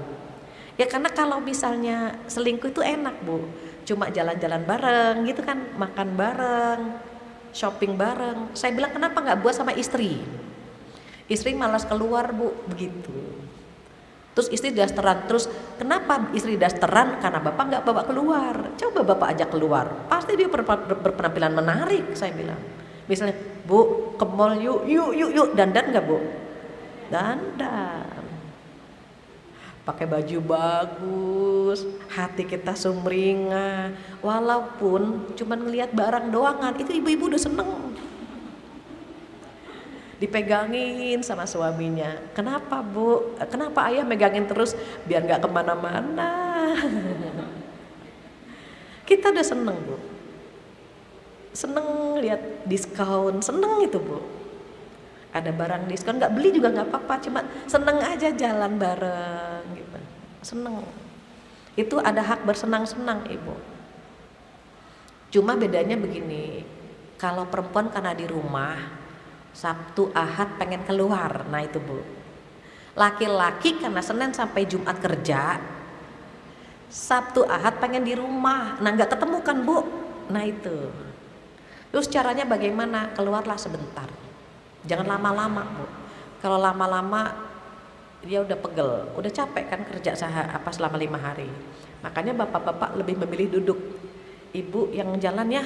Ya karena kalau misalnya selingkuh itu enak Bu, cuma jalan-jalan bareng gitu kan, makan bareng, shopping bareng. Saya bilang kenapa nggak buat sama istri? Istri malas keluar Bu, begitu. Terus istri dasteran, terus kenapa istri dasteran? Karena Bapak nggak bawa keluar. Coba Bapak ajak keluar, pasti dia berpenampilan menarik. Saya bilang, misalnya Bu ke mall yuk, dandan nggak Bu? Dandan, pakai baju bagus, hati kita sumringah. Walaupun cuman ngelihat barang doangan, itu ibu-ibu udah seneng. Dipegangin sama suaminya. Kenapa Bu? Kenapa ayah megangin terus? Biar gak kemana-mana. Kita udah seneng Bu, seneng lihat diskon, seneng itu Bu. Ada barang diskon, gak beli juga gak apa-apa, cuma seneng aja jalan bareng gitu. Seneng. Itu ada hak bersenang-senang ibu. Cuma bedanya begini, kalau perempuan karena di rumah Sabtu Ahad pengen keluar, nah itu Bu. Laki-laki karena Senin sampai Jumat kerja, Sabtu Ahad pengen di rumah, nah nggak ketemu kan Bu. Nah itu. Terus caranya bagaimana? Keluarlah sebentar, jangan lama-lama Bu. Kalau lama-lama dia udah pegel, udah capek kan kerja selama 5 hari. Makanya bapak-bapak lebih memilih duduk. Ibu yang jalan ya,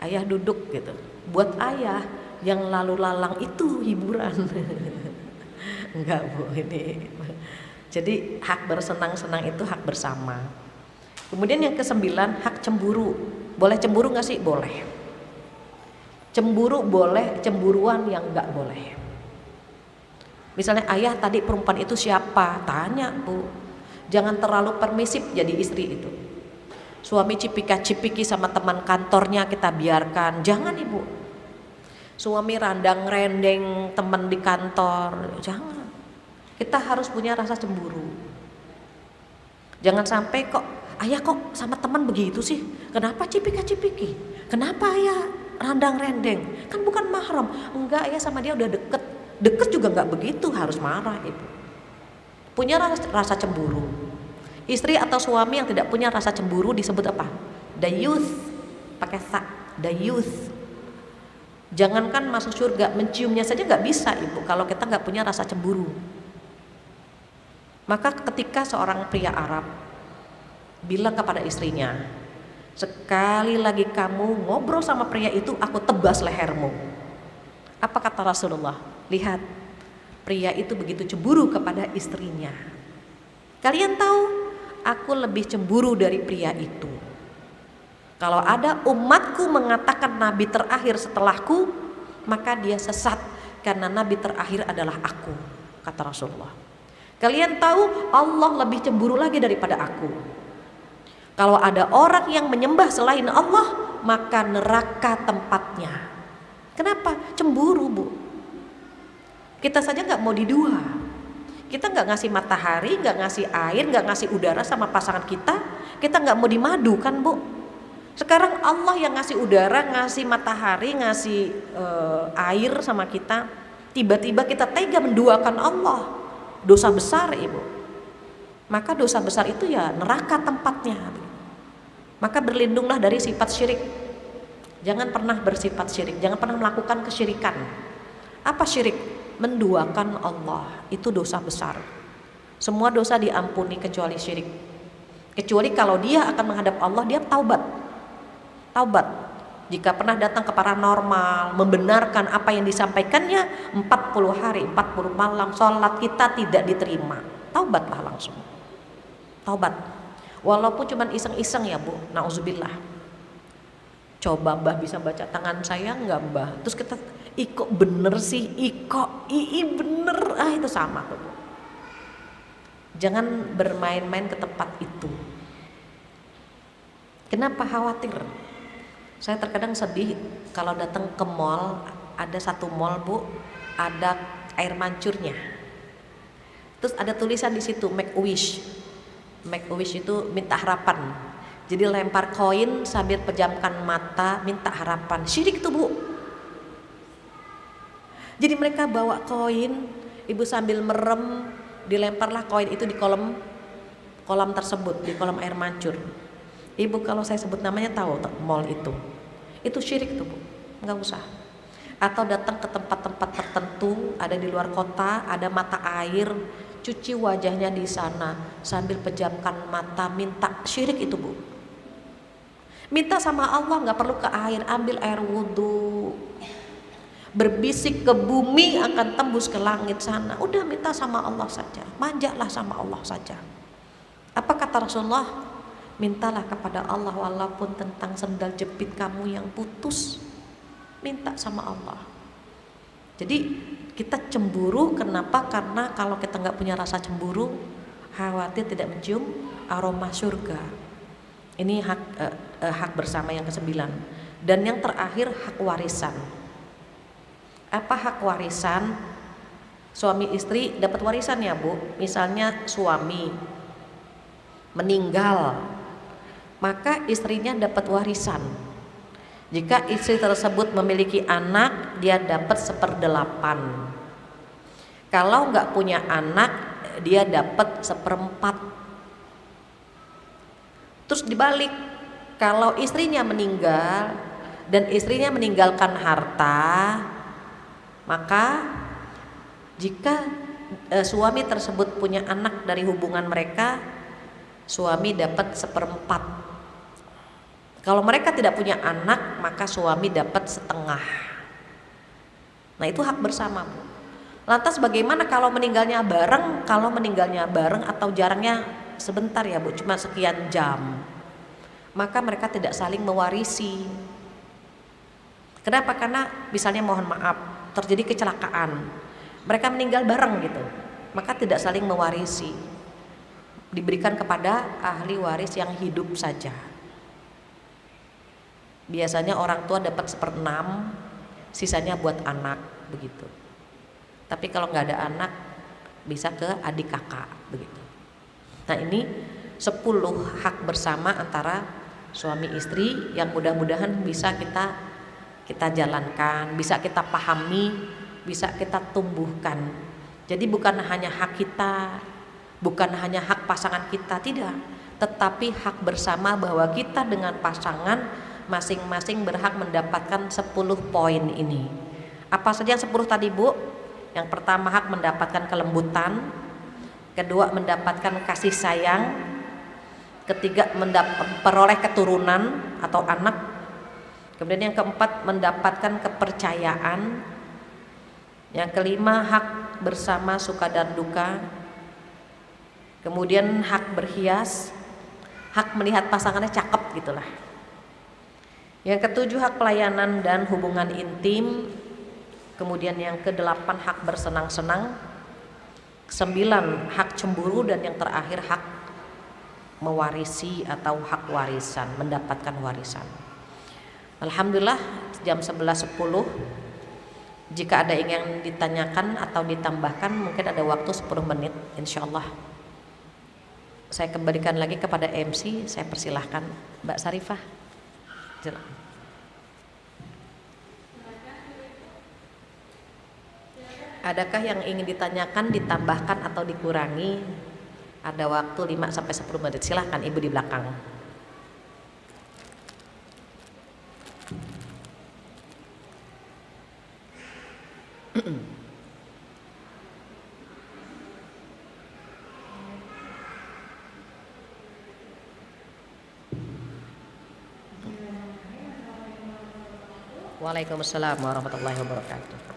ayah duduk gitu. Buat ayah yang lalu lalang itu hiburan. Enggak Bu, ini. Jadi hak bersenang-senang itu hak bersama. Kemudian yang ke-9, hak cemburu. Boleh cemburu gak sih? Boleh. Cemburu boleh, cemburuan yang gak boleh. Misalnya ayah tadi perempuan itu siapa? Tanya Bu. Jangan terlalu permisif jadi istri itu. Suami cipika-cipiki sama teman kantornya kita biarkan. Jangan Ibu. Suami randang-rendeng teman di kantor, jangan. Kita harus punya rasa cemburu. Jangan sampai kok ayah kok sama teman begitu sih? Kenapa cipika-cipiki? Kenapa ayah randang-rendeng? Kan bukan mahram. Enggak, ayah sama dia udah deket. Deket juga enggak begitu, harus marah Ibu. Punya rasa cemburu. Istri atau suami yang tidak punya rasa cemburu disebut apa? Dayuth. Pakai sa, dayuth. Jangankan masuk surga, menciumnya saja gak bisa Ibu kalau kita gak punya rasa cemburu. Maka ketika seorang pria Arab bilang kepada istrinya, sekali lagi kamu ngobrol sama pria itu, aku tebas lehermu. Apa kata Rasulullah? Lihat, pria itu begitu cemburu kepada istrinya. Kalian tahu, aku lebih cemburu dari pria itu. Kalau ada umatku mengatakan nabi terakhir setelahku, maka dia sesat, karena nabi terakhir adalah aku, kata Rasulullah. Kalian tahu Allah lebih cemburu lagi daripada aku. Kalau ada orang yang menyembah selain Allah, maka neraka tempatnya. Kenapa? Cemburu Bu. Kita saja gak mau didua. Kita gak ngasih matahari, gak ngasih air, gak ngasih udara sama pasangan kita. Kita gak mau dimadu kan Bu. Sekarang Allah yang ngasih udara, ngasih matahari, ngasih air sama kita. Tiba-tiba kita tega menduakan Allah. Dosa besar Ibu. Maka dosa besar itu ya neraka tempatnya. Maka berlindunglah dari sifat syirik. Jangan pernah bersifat syirik, jangan pernah melakukan kesyirikan. Apa syirik? Menduakan Allah. Itu dosa besar. Semua dosa diampuni kecuali syirik. Kecuali kalau dia akan menghadap Allah, dia taubat. Taubat. Jika pernah datang ke paranormal, membenarkan apa yang disampaikannya, 40 hari, 40 malam sholat kita tidak diterima. Taubatlah langsung. Taubat. Walaupun cuma iseng-iseng ya Bu, na'udzubillah. Coba Mbah bisa baca tangan saya enggak Mbah? Terus kita, kok bener sih, bener, itu sama tuh Bu. Jangan bermain-main ke tempat itu. Kenapa khawatir? Saya terkadang sedih kalau datang ke mall, ada satu mall Bu, ada air mancurnya. Terus ada tulisan di situ make a wish. Make a wish itu minta harapan. Jadi lempar koin sambil pejamkan mata minta harapan. Syirik tuh Bu. Jadi mereka bawa koin, ibu sambil merem, dilemparlah koin itu di kolam tersebut, di kolam air mancur. Ibu kalau saya sebut namanya tahu mall itu syirik tuh Bu, nggak usah. Atau datang ke tempat-tempat tertentu, ada di luar kota, ada mata air, cuci wajahnya di sana sambil pejamkan mata minta, syirik itu Bu. Minta sama Allah, nggak perlu ke air, ambil air wudhu, berbisik ke bumi akan tembus ke langit sana. Udah minta sama Allah saja, manjalah sama Allah saja. Apa kata Rasulullah? Mintalah kepada Allah walaupun tentang sendal jepit kamu yang putus. Minta sama Allah. Jadi kita cemburu, kenapa? Karena kalau kita nggak punya rasa cemburu, khawatir tidak mencium aroma surga. Ini hak bersama yang ke-9. Dan yang terakhir hak warisan. Apa hak warisan? Suami istri dapat warisan ya Bu. Misalnya suami meninggal, maka istrinya dapat warisan. Jika istri tersebut memiliki anak, dia dapat 1/8. Kalau nggak punya anak, dia dapat 1/4. Terus dibalik, kalau istrinya meninggal dan istrinya meninggalkan harta, maka jika suami tersebut punya anak dari hubungan mereka, suami dapat 1/4. Kalau mereka tidak punya anak, maka suami dapat 1/2. Nah itu hak bersama Bu. Lantas bagaimana kalau meninggalnya bareng? Kalau meninggalnya bareng atau jarangnya sebentar ya Bu, cuma sekian jam, maka mereka tidak saling mewarisi. Kenapa? Karena misalnya mohon maaf terjadi kecelakaan, mereka meninggal bareng gitu, maka tidak saling mewarisi, diberikan kepada ahli waris yang hidup saja. Biasanya orang tua dapat 1/6, sisanya buat anak begitu. Tapi kalau nggak ada anak, bisa ke adik kakak begitu. Nah ini 10 hak bersama antara suami istri yang mudah-mudahan bisa kita jalankan, bisa kita pahami, bisa kita tumbuhkan. Jadi bukan hanya hak kita, bukan hanya hak pasangan kita, tidak, tetapi hak bersama bahwa kita dengan pasangan masing-masing berhak mendapatkan 10 poin ini. Apa saja yang 10 tadi Bu? Yang pertama hak mendapatkan kelembutan, kedua mendapatkan kasih sayang, ketiga memperoleh keturunan atau anak, kemudian yang keempat mendapatkan kepercayaan, yang kelima hak bersama suka dan duka, kemudian hak berhias, hak melihat pasangannya cakep gitulah. Yang ketujuh hak pelayanan dan hubungan intim, kemudian yang ke-8 hak bersenang-senang, 9 hak cemburu, dan yang terakhir hak mewarisi atau hak warisan, mendapatkan warisan. Alhamdulillah jam 11.10. Jika ada yang ditanyakan atau ditambahkan, mungkin ada waktu 10 menit insyaallah. Saya kembalikan lagi kepada MC, saya persilahkan Mbak Sarifah. Adakah yang ingin ditanyakan, ditambahkan atau dikurangi? Ada waktu 5-10 menit. Silahkan Ibu di belakang. Waalaikumsalam warahmatullahi wabarakatuh.